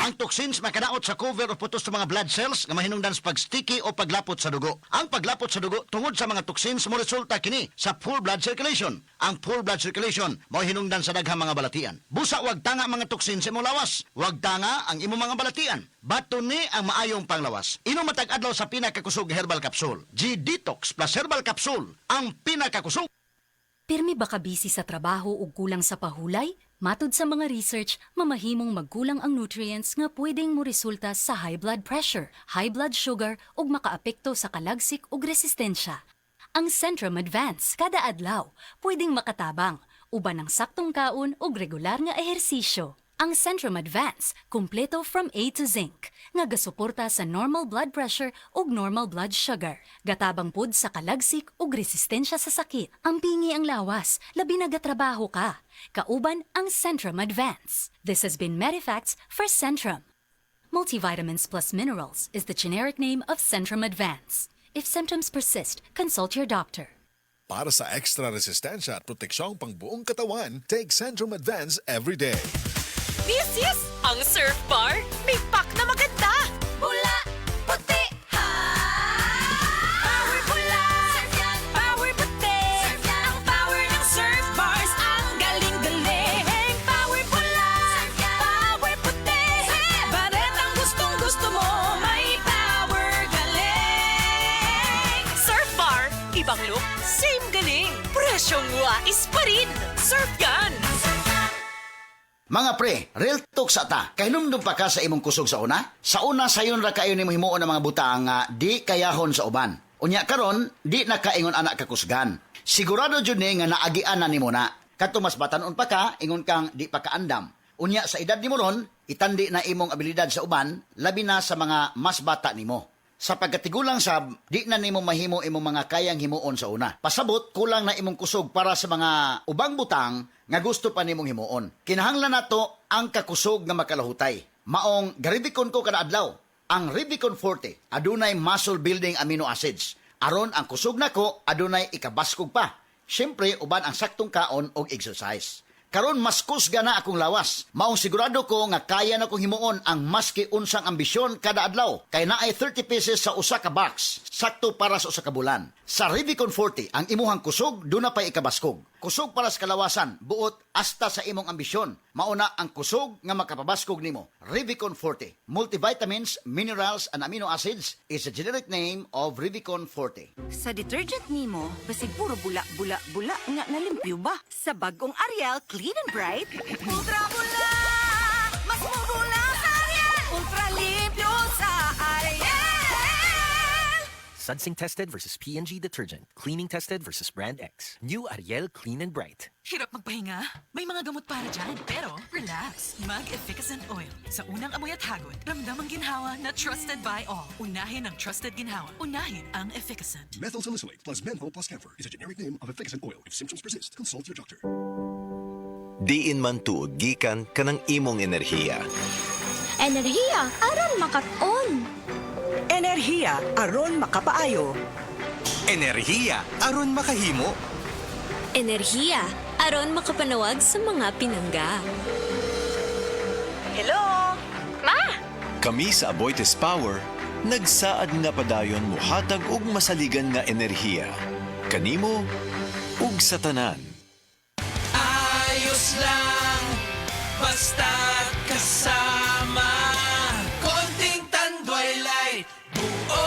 Ang toxins makadaot sa cover o putos sa mga blood cells nga mahinungdan sa pag-sticky o paglapot sa dugo. Ang paglapot sa dugo tungod sa mga toxins mo resulta kini sa full blood circulation. Ang full blood circulation mao hinungdan sa daghang mga balatian. Busa wag tanga mga toxins sa imong lawas. Wag tanga ang imong mga balatian. Baton ni ang maayong panglawas. Inom matag adlaw sa pinakakusog herbal capsule. G-Detox plus herbal capsule ang pinakakusog. Pirmi ba ka busy sa trabaho o kulang sa pahulay? Matod sa mga research, mamahimong magkulang ang nutrients nga pwedeng mo resulta sa high blood pressure, high blood sugar ug makaapekto sa kalagsik ug resistensya. Ang Centrum Advance kada adlaw pwedeng makatabang uban ng saktong kaon ug regular nga ehersisyo. Ang Centrum Advance kumpleto from A to Zinc nga gasuporta sa normal blood pressure ug normal blood sugar. Gatabang pud sa kalagsik ug resistensya sa sakit. Ampingi ang lawas, labi na gatrabaho ka. Kauban ang Centrum Advance. This has been Medifacts for Centrum. Multivitamins plus minerals is the generic name of Centrum Advance. If symptoms persist, consult your doctor. Para sa extra resistensya at proteksyong pang buong katawan, take Centrum Advance every day. Yes! Ang Surf Bar, may pack na maganda! Pula, puti, ha! Power pula, surf yan, power puti. Surf yan, ang power ng Surf Bars, ang galing-galing. Power pula, surf yan, power puti. Baret ang gustong-gusto mo, may power galing. Surf Bar, ibang look, same galing. Presyong wais pa rin. Surf yan! Mga pre, real talk sa ta. Kahinumdum pa ka sa imong kusog sa una? Sa una sayon ra kayo nimo himuon ng mga butang nga di kayahon sa uban. Unya karon, di na kaingon anak kakusgan. Sigurado jud ni nga naagian na nimo na. Kadto mas batanon pa ka, ingon kang di pa kaandam. Unya sa edad nimo ron, itandi na imong abilidad sa uban, labi na sa mga mas bata nimo. Sa pagkatigulang sab, di na nimo mahimo imong mga kayang himuon sa una. Pasabot, kulang na imong kusog para sa mga ubang butang nga gusto pa nimong himuon. Kinahanglan nato ang kakusog nga makalahutay. Maong garibikon ko kada adlaw. Ang Ribicon Forte adunay muscle building amino acids. Aron ang kusog nako adunay ikabaskog pa. Syempre uban ang saktong kaon og exercise. Karon mas kusga na akong lawas. Maong sigurado ko nga kaya na kong himuon ang maski unsang ambisyon kada adlaw. Kay naay 30 pieces sa usa ka box. Sakto para sa usa ka bulan. Sa Ribicon Forte, ang imuhang kusog, duna pa'y ikabaskog. Kusog para sa kalawasan, buot hasta sa imong ambisyon. Mauna ang kusog nga makapabaskog nimo. Ribicon Forte. Multivitamins, minerals, and amino acids is a generic name of Ribicon Forte. Sa detergent nimo, basig puro bula nga nalimpyo ba? Sa bagong Ariel Clean and Bright, ultra bula! Mas mabula sa Ariel! Ultra limpyo sa Ariel! Sunsync tested versus P&G detergent. Cleaning tested versus brand X. New Ariel Clean and Bright. Hirap magpahinga? May mga gamot para dyan. Pero, relax. Mag-Efficacent Oil. Sa unang amoy at hagod, ramdam ang ginhawa na trusted by all. Unahin ang trusted ginhawa. Unahin ang Efficacent. Methyl salicylate plus menthol plus camphor is a generic name of Efficacent oil. If symptoms persist, consult your doctor. Diin man tuod gikan kanang imong enerhiya. Enerhiya aron makat-on. Enerhiya aron makapaayo. Enerhiya aron makahimo. Enerhiya aron makapanawag sa mga pinangga. Hello? Ma! Kami sa Aboitiz Power, nagsaad nga padayon muhatag og masaligan nga enerhiya. Kanimo ug sa tanan. Ayos lang, basta kasama. Konting tanduay light, buo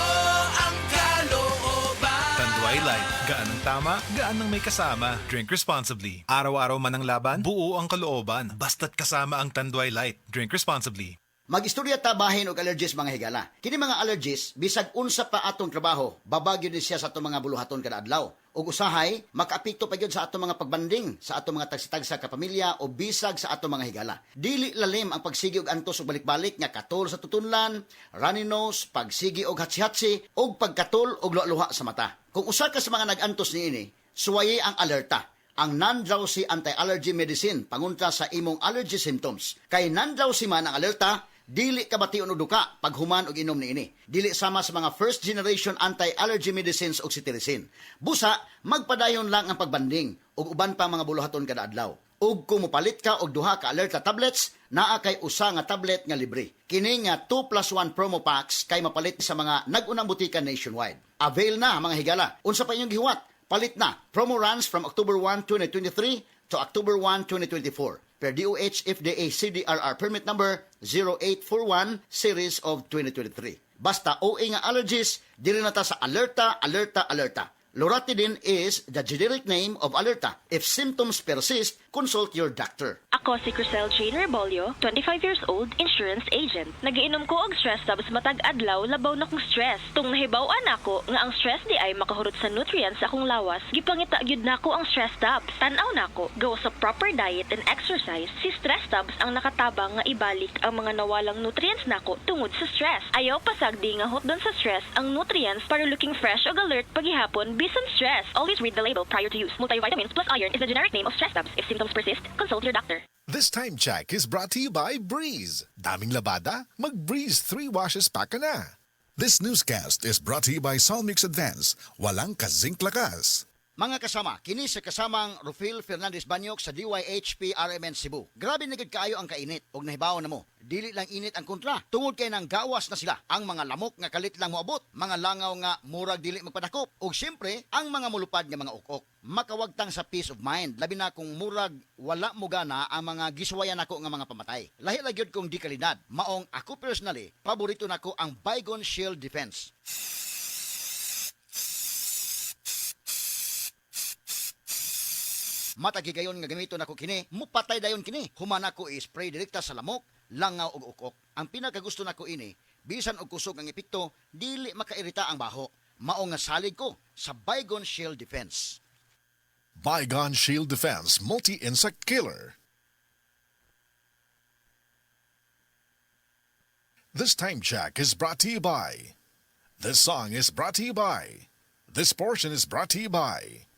ang kalooban. Tanduay Light. Gaan ang tama, gaan ang may kasama. Drink responsibly. Araw-araw man ang laban, buo ang kalooban. Basta't kasama ang Tanduay Light. Drink responsibly. Mag-istorya ta bahin og allergies mga higala. Kini mga allergies bisag unsa pa atong trabaho, babagyo din siya sa atong mga buluhaton kada adlaw. Ug usahay makaapekto pa gyud sa atong mga pagbanding, sa atong mga tagsitagsa ka pamilya o bisag sa atong mga higala. Dili lalim ang pagsigi og antos ug balik-balik nga katol sa tutunlan, runny nose, pagsigi og hatsi-hatsi ug pagkatol og luha sa mata. Kung usa ka sa mga nag-antos niini, suwaye ang alerta. Ang non-drowsy anti-allergy medicine pangunta sa imong allergy symptoms. Kay non-drowsy man ang alerta, dili ka bation og duka pag human og inom niini. Dili sama sa mga first generation anti-allergy medicines og cetirizine. Busa, magpadayon lang ang pagbanding ug uban pa mga buluhaton kada adlaw. Ug kung mopalit ka og duha ka alerta tablets, naa kay usa nga tablet nga libre. Kini nga 2+1 promo packs kay mapalit sa mga nag-unang butika nationwide. Avail na mga higala. Unsa pa inyong gihuwat? Palit na. Promo runs from October 1, 2023 to October 1, 2024. Per DOH FDA CDRR permit number 0841 series of 2023. Basta OA nga allergies, dili na ta sa alerta, alerta, alerta. Loratadine is the generic name of Alerta. If symptoms persist, consult your doctor. Ako si Crisel Jane Rebolio, 25 years old, insurance agent. Nagiinom ko og stress tabs matag adlaw labaw na kong stress. Tung nahibaw-an ako nga ang stress di ay makahurot sa nutrients sa akong lawas, gipangita gyud nako ang stress tabs. Tan-aw nako, gawa sa proper diet and exercise, si stress tabs ang nakatabang nga ibalik ang mga nawalang nutrients nako tungod sa stress. Ayaw pasagdi nga hot doon sa stress ang nutrients para looking fresh ug alert paghihapon bisan stress. Always read the label prior to use. Multivitamins plus iron is the generic name of stress tabs. If symptoms persist, consult your doctor. This time check is brought to you by Breeze. Daming labada? Mag-Breeze 3 washes pa ka na. This newscast is brought to you by Solmix Advance. Walang kazink lakas. Mga kasama, kini sa kasamang Rufil Fernandez Banyok sa DYHP RMN Cebu. Grabe na gid kaayo ang kainit og nahibaw na mo. Dili lang init ang kontra. Tungod kay nang gawas na sila. Ang mga lamok nga kalit lang moabot, mga langaw nga murag dili magpadakop, ug syempre ang mga mulupad nga mga ukok. Makawagtang sa peace of mind, labi na kung murag wala mo gana ang mga giswayan nako nga mga pamatay. Lahi lang gyud kung di kalidad. Maong ako personally, paborito nako ang Baygon Shield Defense. Matagigayon nga gamiton ako kini, mupatay dayon kini. Human ako i-spray direkta sa lamok, langaw ug ukok. Ang pinakagusto nako ini, bisan og kusog ang epekto, dili makairita ang baho. Mao nga salig ko sa Baygon Shield Defense. Baygon Shield Defense Multi-Insect Killer. This time check is brought to you by. This song is brought to you by. This portion is brought to you by.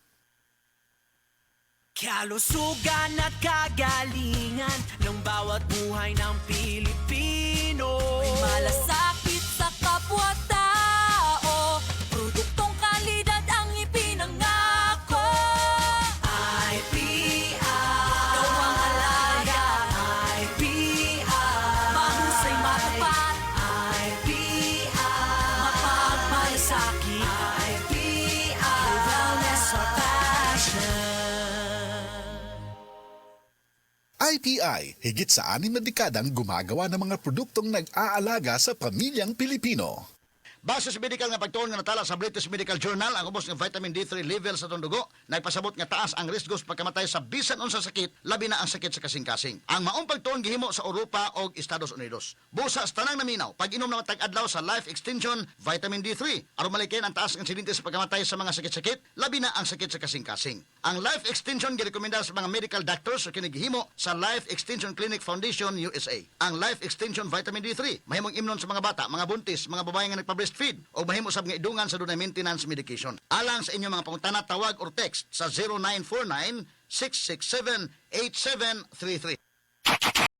Kalusugan at kagalingan ng bawat buhay ng Pilipino. May malasakit sa kapwa-tao, produktong kalidad ang ipinangako. IPI, gawang alaga. IPI, mahusay matapat. IPI, mapagmalasakit. IPI, wellness or passion. IPI, higit sa 6 na dekadang gumagawa ng mga produktong nag-aalaga sa pamilyang Pilipino. Base sa medical nga pagtuon nga natala sa British Medical Journal, ang ubos ng vitamin D3 level sa tong dugo nagpasabot nga taas ang risko sa pagkamatay sa bisan unsa sakit, labi na ang sakit sa kasing-kasing. Ang maong pagtuon gihimo sa Europa o Estados Unidos. Busa sa tanang naminaw, pag-inom na matag-adlaw sa Life Extension Vitamin D3, aron malikin ang taas ng insidente sa pagkamatay sa mga sakit-sakit, labi na ang sakit sa kasing-kasing. Ang Life Extension girekomenda sa mga medical doctors sa kinigihimo sa Life Extension Clinic Foundation USA. Ang Life Extension Vitamin D3 mahimong imnon sa mga bata, mga buntis, mga babae nga nagpa-breastfeed o mahimo sab nga idungan sa dunay maintenance medication. Alang sa inyong mga pangutana, tawag or text sa 0949 667 8733.